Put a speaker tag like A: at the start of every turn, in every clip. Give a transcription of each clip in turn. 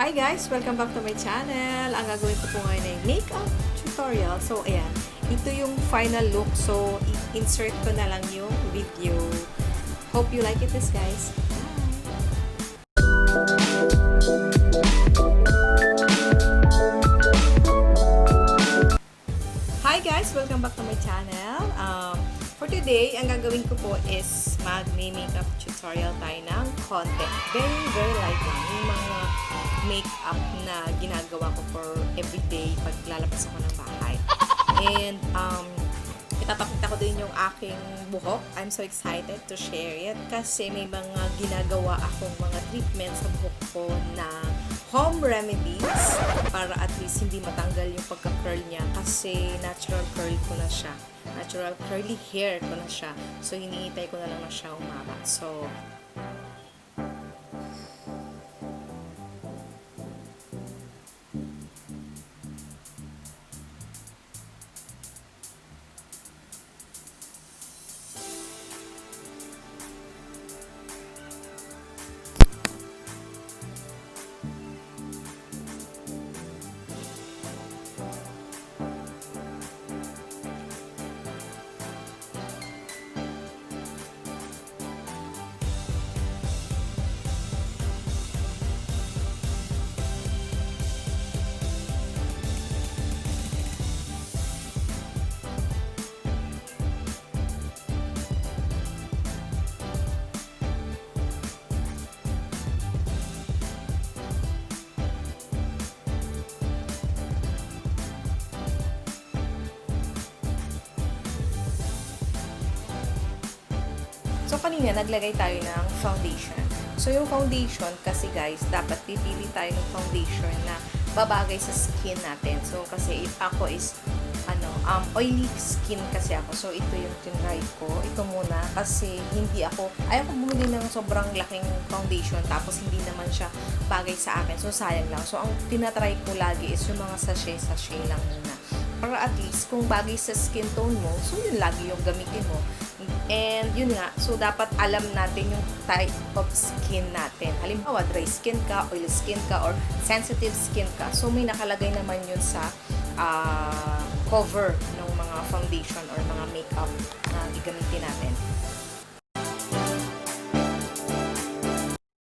A: Hi guys! Welcome back to my channel. Ang gagawin ko po ngayon ay makeup tutorial. So, ayan. Ito yung final look. So, i-insert ko na lang yung video. Hope you like it, guys. Hi guys! Welcome back to my channel. For today, ang gagawin ko po is mag-makeup tutorial tayo ng konti. Very light lang. Yung mga makeup na ginagawa ko for everyday pag lalabas ako ng bahay. And, itapakita ko din yung aking buhok. I'm so excited to share it kasi may mga ginagawa akong mga treatments sa buhok ko na home remedies para at least hindi matanggal yung pagka-curl niya kasi natural curl ko na siya. Natural curly hair ko na siya. So, hinihintay ko na lang na siya umaba. So, So, kanina, naglagay tayo ng foundation. So, yung foundation, kasi guys, dapat pipili tayo ng foundation na babagay sa skin natin. So, kasi ako is, oily skin kasi ako. So, ito yung tinry ko. Ito muna, kasi hindi ako, ayaw ko bumili ng sobrang laking foundation, tapos hindi naman siya bagay sa akin. So, sayang lang. So, ang tinatry ko lagi is yung mga sachet-sachet lang muna. Para at least, kung bagay sa skin tone mo, so yun lagi yung gamitin mo. And yun nga, so dapat alam natin yung type of skin natin. Halimbawa, dry skin ka, oily skin ka, or sensitive skin ka. So may nakalagay naman yun sa cover ng mga foundation or mga makeup na gagamitin natin.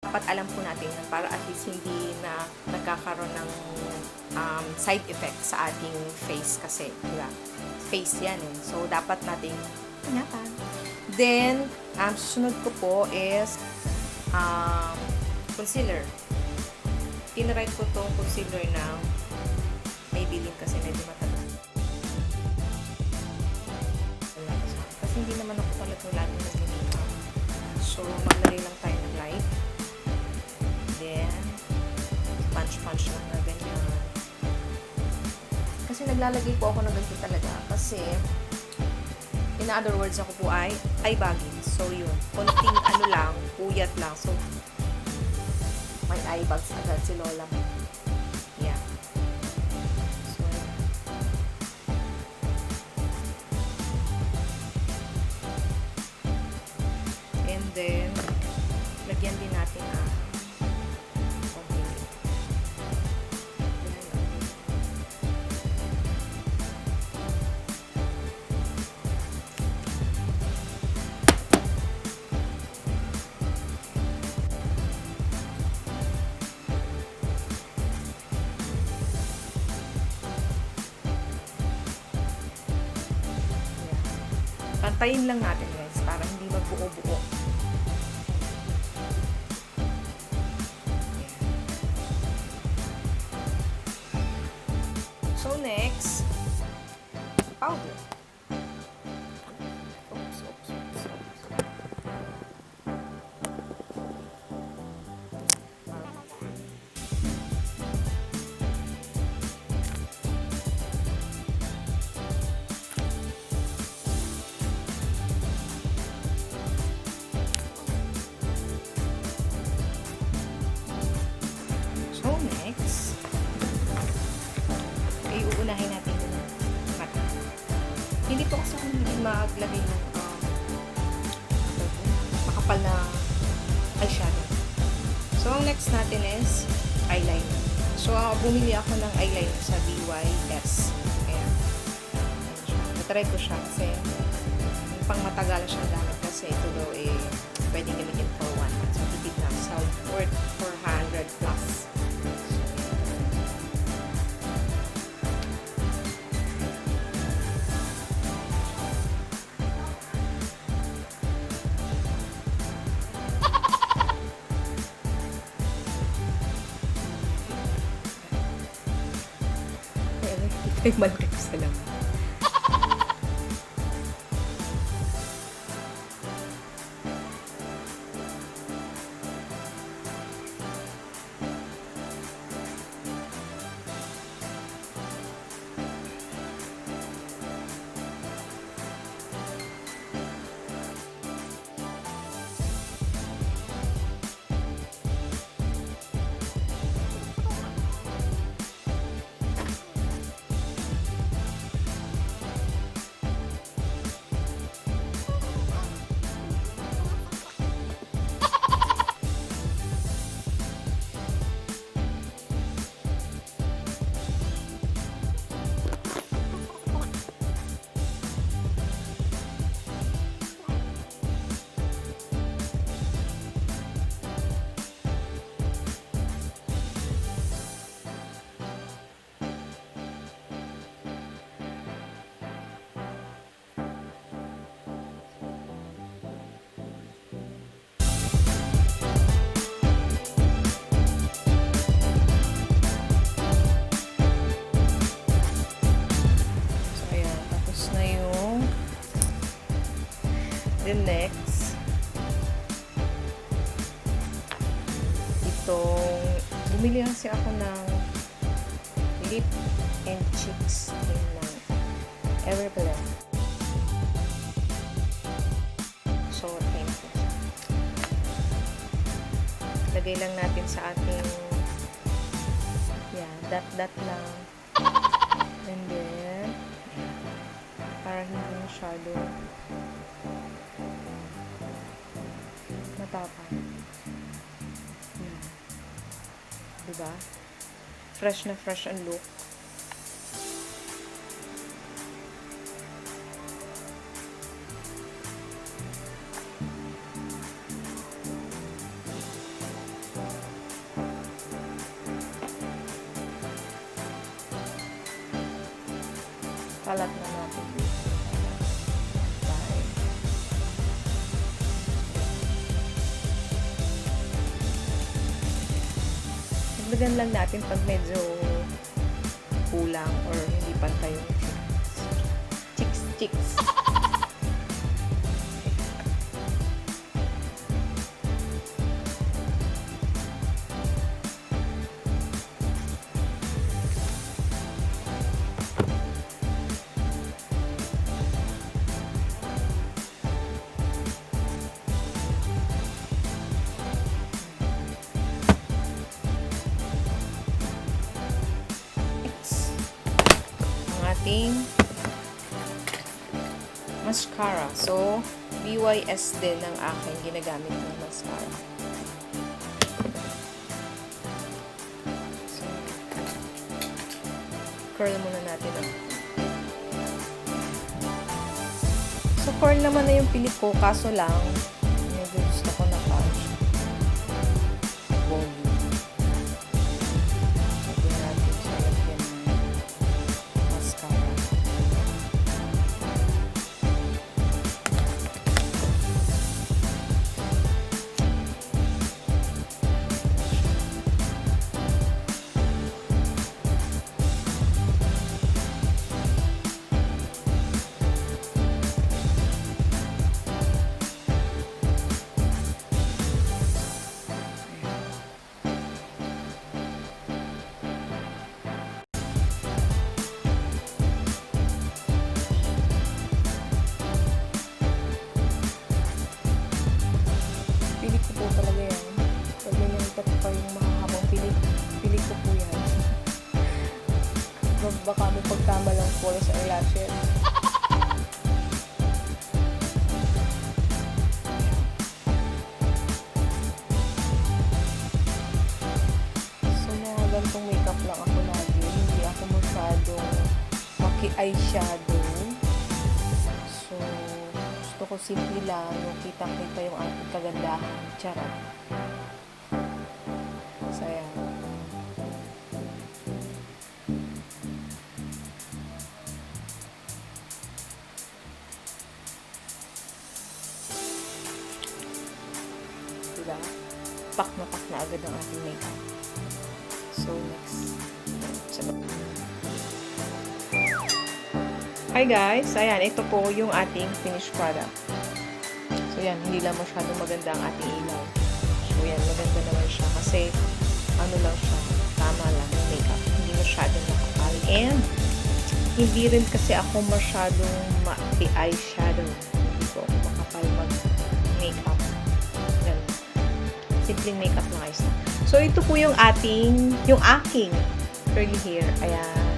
A: Dapat alam po natin yan para at least hindi na nagkakaroon ng side effect sa ating face kasi, diba? Face yan eh. So dapat nating ingatan. Then, susunod ko po is concealer. Tinry ko itong concealer na may bilin kasi medyo matagal. Kasi hindi naman ako talaga lagi nag-makeup. So, maglagay lang tayo ng light. Then, punch lang na ganyan. Kasi naglalagay po ako ng ganito talaga. Kasi, in other words, ako po ay bagay. So, yun. Konting lang, puyat lang. So, may eye bags agad si Lola. Yeah. So, and then, lagyan din natin pantayin lang natin guys para hindi magbuo-buo. So next, powder. Uunahin natin yung mata. Hindi po kasi ako maglagay ng makapal na eyeshadow. So, ang next natin is eyeliner. So, bumili ako ng eyeliner sa BYS. Ayan. Natry ko siya kasi pang matagal siyang gamit kasi ito daw pwedeng gamitin for 1 month. So, tipid na. So, worth 400 plus. Ay, malaki ko sa lang. Then next, bumili kasi ako ng lip and cheeks ng Everblend. So, okay na po. Lagay lang natin sa ating dot lang. And then, para hindi masyado matapang. Diba? Fresh na fresh ang look. Kalat na natin dito. Bye. Nagdagan lang natin pag medyo kulang or hindi pantay yung chicks. Ating mascara. So, BYS din ang aking ginagamit ng mascara. So, curl muna natin ang so, curl naman na yung pilik ko, kaso lang medyo gusto ko na punch. Baka may pagkamalang false eyelashes. So, mga gantong makeup lang ako lagi. Hindi ako masyadong maki-eyeshadow. So, gusto ko simple lang. Yung kitang-kita yung aking kagandahan. Charot. So, ayan. Diba? Pak na agad ang ating makeup. So, next. Hi guys! Ayan, ito po yung ating finished product. So, yan, hindi lang masyadong maganda ang ating ilaw. So, yan, maganda naman siya kasi ano lang siya, tama lang yung makeup. Hindi masyadong makapal. And, hindi rin kasi ako masyadong ma-eyeshadow. Hindi ko makapal mag-makeup. Ganun. Simpleng makeup lang ayos na. So, ito po yung aking curly hair. Ayan.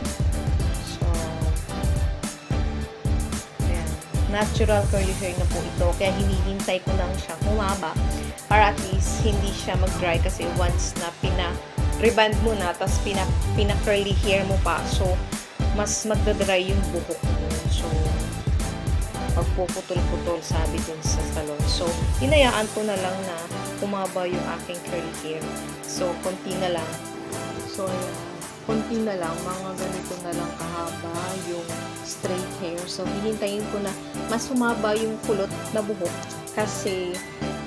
A: So, ayan. Natural curly hair na po ito. Kaya hinihintay ko lang siya humaba para at least hindi siya mag-dry kasi once na pina-reband mo na tapos pina-curly hair mo pa. So, mas magdadry yung buhok mo. So, pagpuputol-putol sabi dun sa salon. So, hinayaan ko na lang na humaba yung aking curly hair. So, konti na lang. So, ayan. Konti na lang. Mga ganito na lang kahaba yung straight hair. So, hihintayin ko na mas humaba yung kulot na buhok. Kasi,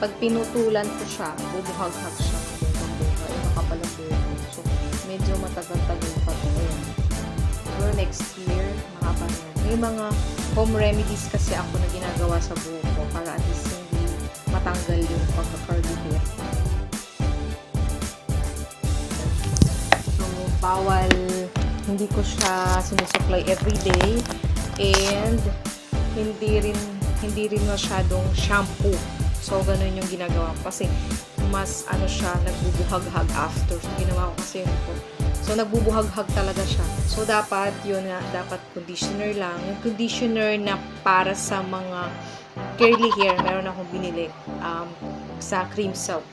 A: pag pinutulan ko siya, bubuhag-hag siya. Yung makapalang buhok. So, medyo matagal-tagal pa ito. Ayan. Pero next year, mahaba na. May mga home remedies kasi ako na ginagawa sa buhok ko para at least hindi matanggal yung pagka-curly hair. So, bawal, hindi ko siya sinusuklay everyday and hindi rin masyadong shampoo. So, ganun yung ginagawa ko kasi mas siya, nagbubuhag-hag after. So, ginawa ko kasi yun po. So, nagbubuhag-hag talaga siya. So, dapat conditioner lang. Yung conditioner na para sa mga curly hair, meron akong binili sa cream soap.